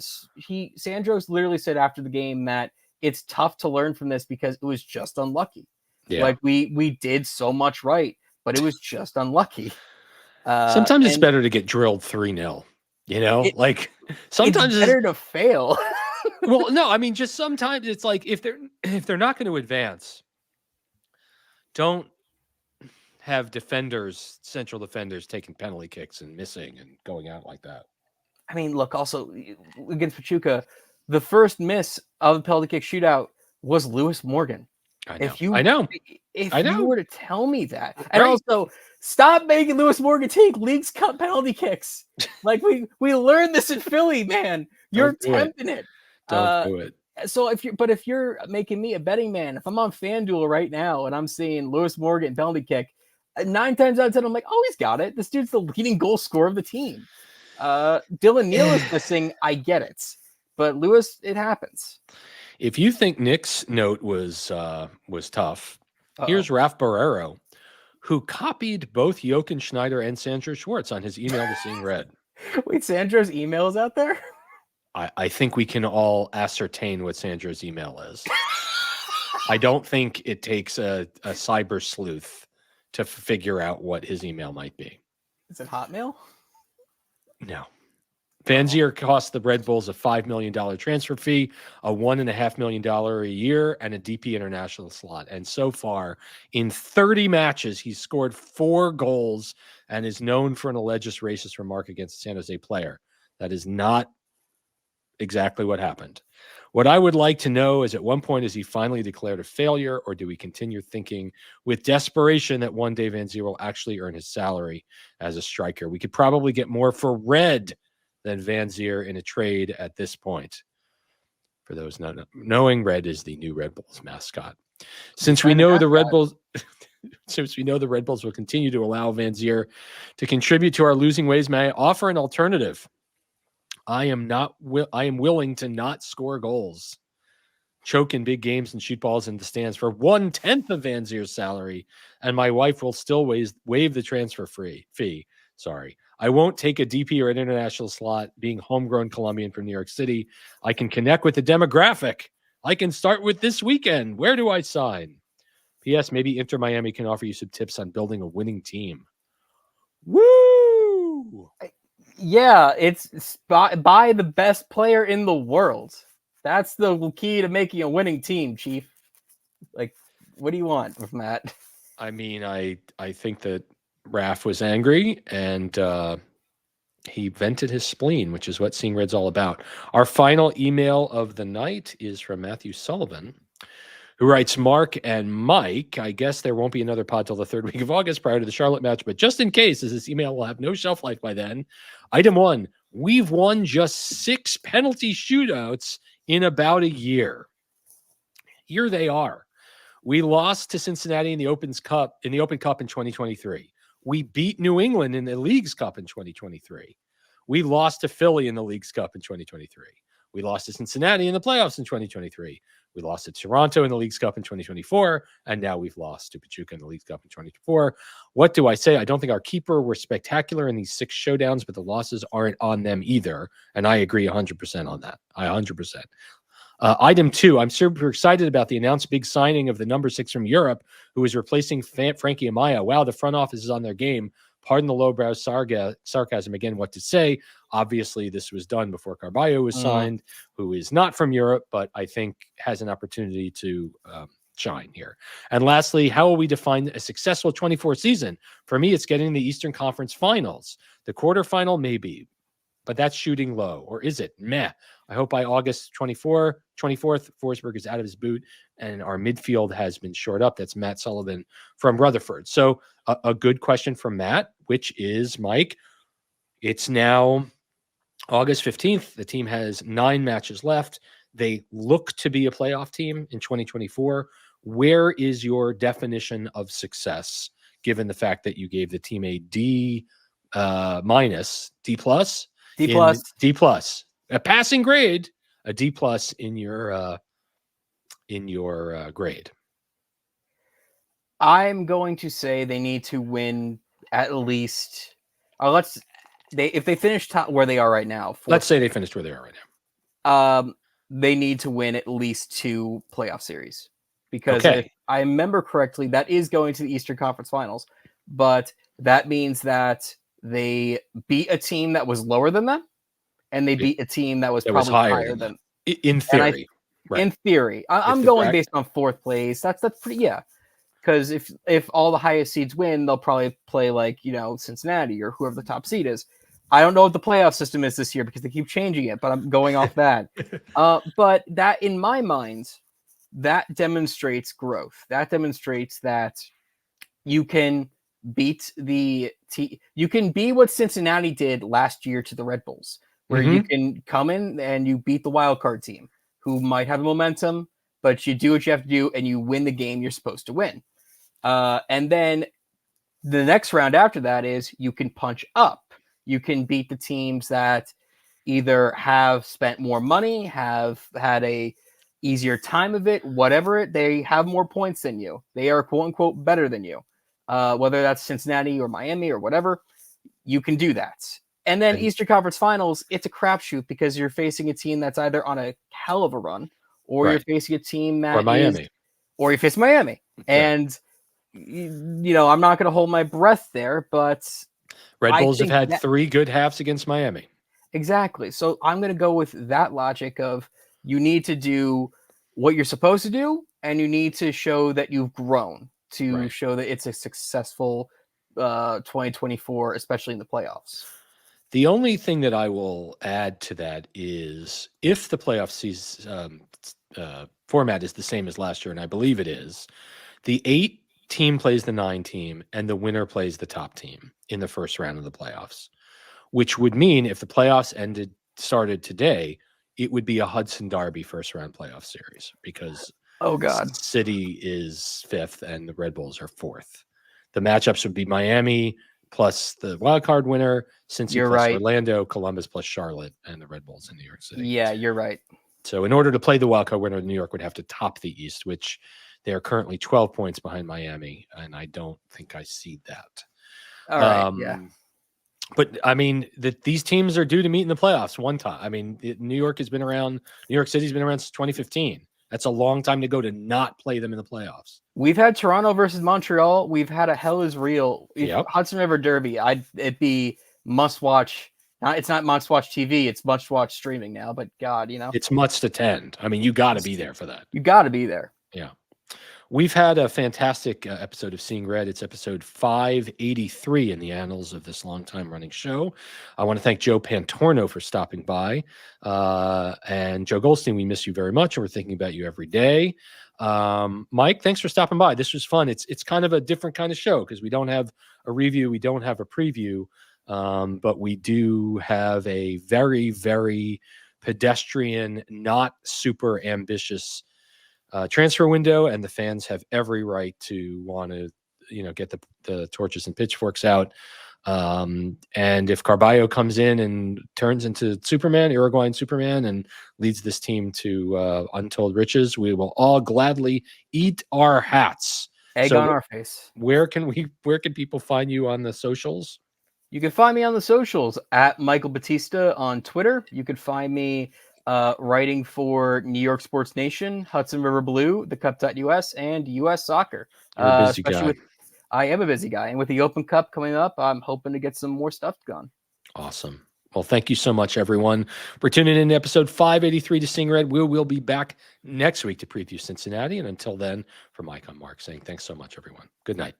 Sandros literally said after the game that it's tough to learn from this because it was just unlucky. Yeah. Like we did so much right, but it was just unlucky. Sometimes it's better to get drilled 3-0, sometimes it's better to fail. Well, no, I mean, just sometimes it's like, if they're not going to advance, don't have central defenders taking penalty kicks and missing and going out like that. I mean, look, also against Pachuca, the first miss of the penalty kick shootout was Lewis Morgan. If you were to tell me that, and also stop making Lewis Morgan take Leagues Cup penalty kicks. Like we learned this in Philly, man. You're tempting it. Don't do it. So if you're making me a betting man, if I'm on FanDuel right now and I'm seeing Lewis Morgan penalty kick, 9 times out of 10, I'm like, oh, he's got it. This dude's the leading goal scorer of the team. Dylan Neal is missing. I get it, but Lewis, it happens. If you think Nick's note was tough, here's Ralph Barrero, who copied both Jochen Schneider and Sandro Schwartz on his email to Seeing Red. Wait, Sandro's email is out there? I think we can all ascertain what Sandro's email is. I don't think it takes a cyber sleuth to figure out what his email might be. Is it Hotmail? No. Van Zier cost the Red Bulls a $5 million transfer fee, a $1.5 million a year, and a DP international slot. And so far, in 30 matches, he's scored 4 goals and is known for an alleged racist remark against a San Jose player. That is not exactly what happened. What I would like to know is, at one point, is he finally declared a failure, or do we continue thinking with desperation that one day Van Zier will actually earn his salary as a striker? We could probably get more for Red than Van Zier in a trade at this point. For those not knowing, Red is the new Red Bulls mascot. Since we know the Red Bulls will continue to allow Van Zier to contribute to our losing ways, may I offer an alternative? I am willing to not score goals. choke in big games and shoot balls in the stands for 1/10 of Van Zier's salary, and my wife will still waive the transfer fee. Sorry. I won't take a DP or an international slot. Being homegrown Colombian from New York City, I can connect with the demographic. I can start with this weekend. Where do I sign? P.S. Maybe Inter Miami can offer you some tips on building a winning team. Woo! Yeah, it's buy the best player in the world. That's the key to making a winning team, Chief. Like, what do you want from that? I mean, I think that Raph was angry and he vented his spleen, which is what Seeing Red's all about. Our final email of the night is from Matthew Sullivan, who writes, Mark and Mike, I guess there won't be another pod till the third week of August prior to the Charlotte match, but just in case, as this email will have no shelf life by then, item 1, we've won just 6 penalty shootouts in about a year. Here they are. We lost to Cincinnati in the Open Cup in 2023. We beat New England in the Leagues Cup in 2023. We lost to Philly in the Leagues Cup in 2023. We lost to Cincinnati in the playoffs in 2023. We lost to Toronto in the Leagues Cup in 2024. And now we've lost to Pachuca in the Leagues Cup in 2024. What do I say? I don't think our keeper were spectacular in these 6 showdowns, but the losses aren't on them either. And I agree 100% on that. 100%. Item 2, I'm super excited about the announced big signing of the number 6 from Europe, who is replacing Frankie Amaya. Wow, the front office is on their game. Pardon the lowbrow sarcasm again, what to say. Obviously, this was done before Carballo was signed, who is not from Europe, but I think has an opportunity to shine here. And lastly, how will we define a successful 24 season? For me, it's getting the Eastern Conference Finals. The quarterfinal, maybe, but that's shooting low. Or is it? Meh. I hope by August 24th, Forsberg is out of his boot and our midfield has been shored up. That's Matt Sullivan from Rutherford. So a good question from Matt, which is, Mike, it's now August 15th. The team has 9 matches left. They look to be a playoff team in 2024. Where is your definition of success, given the fact that you gave the team a D minus, D plus? D plus. D plus. A passing grade, a D plus in your grade. I'm going to say they need to win at least. If they finish top where they are right now. Let's say they finished where they are right now. They need to win at least 2 playoff series, because if I remember correctly, that is going to the Eastern Conference Finals. But that means that they beat a team that was lower than them, and they beat a team that was probably higher than them. In theory. Right. In theory. I'm going based on 4th place. That's pretty, yeah. Because if all the highest seeds win, they'll probably play like, Cincinnati or whoever the top seed is. I don't know what the playoff system is this year because they keep changing it, but I'm going off that. But that, in my mind, that demonstrates growth. That demonstrates that you can beat you can be what Cincinnati did last year to the Red Bulls, where you can come in and you beat the wild card team who might have momentum, but you do what you have to do and you win the game you're supposed to win. And then the next round after that is you can punch up. You can beat the teams that either have spent more money, have had a easier time of it, whatever they have more points than you. They are quote unquote better than you. Whether that's Cincinnati or Miami or whatever, you can do that. And then Eastern Conference Finals, it's a crapshoot because you're facing a team that's either on a hell of a run, or you're facing a team that or you face Miami. And I'm not going to hold my breath there, but Red Bulls have had 3 good halves against Miami. Exactly. So I'm going to go with that logic of you need to do what you're supposed to do, and you need to show that you've grown to show that it's a successful 2024, especially in the playoffs. The only thing that I will add to that is if the playoff season format is the same as last year, and I believe it is, the 8 team plays the 9 team, and the winner plays the top team in the first round of the playoffs, which would mean if the playoffs started today, it would be a Hudson Derby first round playoff series because City is 5th and the Red Bulls are 4th. The matchups would be Miami plus the wild card winner, Cincy plus Orlando, Columbus plus Charlotte, and the Red Bulls in New York City. Yeah, you're right. So in order to play the wild card winner, New York would have to top the East, which they are currently 12 points behind Miami, and I don't think I see that. All right. Yeah. But I mean, these teams are due to meet in the playoffs one time. I mean, New York has been around. New York City's been around since 2015. That's a long time to go to not play them in the playoffs. We've had Toronto versus Montreal. We've had a hell is real Yep. Hudson River Derby. It'd be must watch. It's not must watch TV. It's must watch streaming now. But God, it's must attend. I mean, you got to be there for that. You got to be there. Yeah. We've had a fantastic episode of Seeing Red. It's episode 583 in the annals of this long-time running show. I want to thank Joe Pantorno for stopping by. And Joe Goldstein, we miss you very much, and we're thinking about you every day. Mike, thanks for stopping by. This was fun. It's kind of a different kind of show because we don't have a review. We don't have a preview. But we do have a very, very pedestrian, not super ambitious transfer window, and the fans have every right to want to, get the torches and pitchforks out. And if Carballo comes in and turns into Superman, Uruguayan Superman, and leads this team to untold riches, we will all gladly eat our hats. Egg on our face. Where can people find you on the socials? You can find me on the socials at Michael Battista on Twitter. You can find me writing for New York Sports Nation, Hudson River Blue, the Cup.us, and US Soccer. You're a busy guy. I am a busy guy. And with the Open Cup coming up, I'm hoping to get some more stuff done. Awesome. Well, thank you so much, everyone, for tuning in to episode 583 to Seeing Red. We will be back next week to preview Cincinnati. And until then, for Mike, I'm Mark saying thanks so much, everyone. Good night.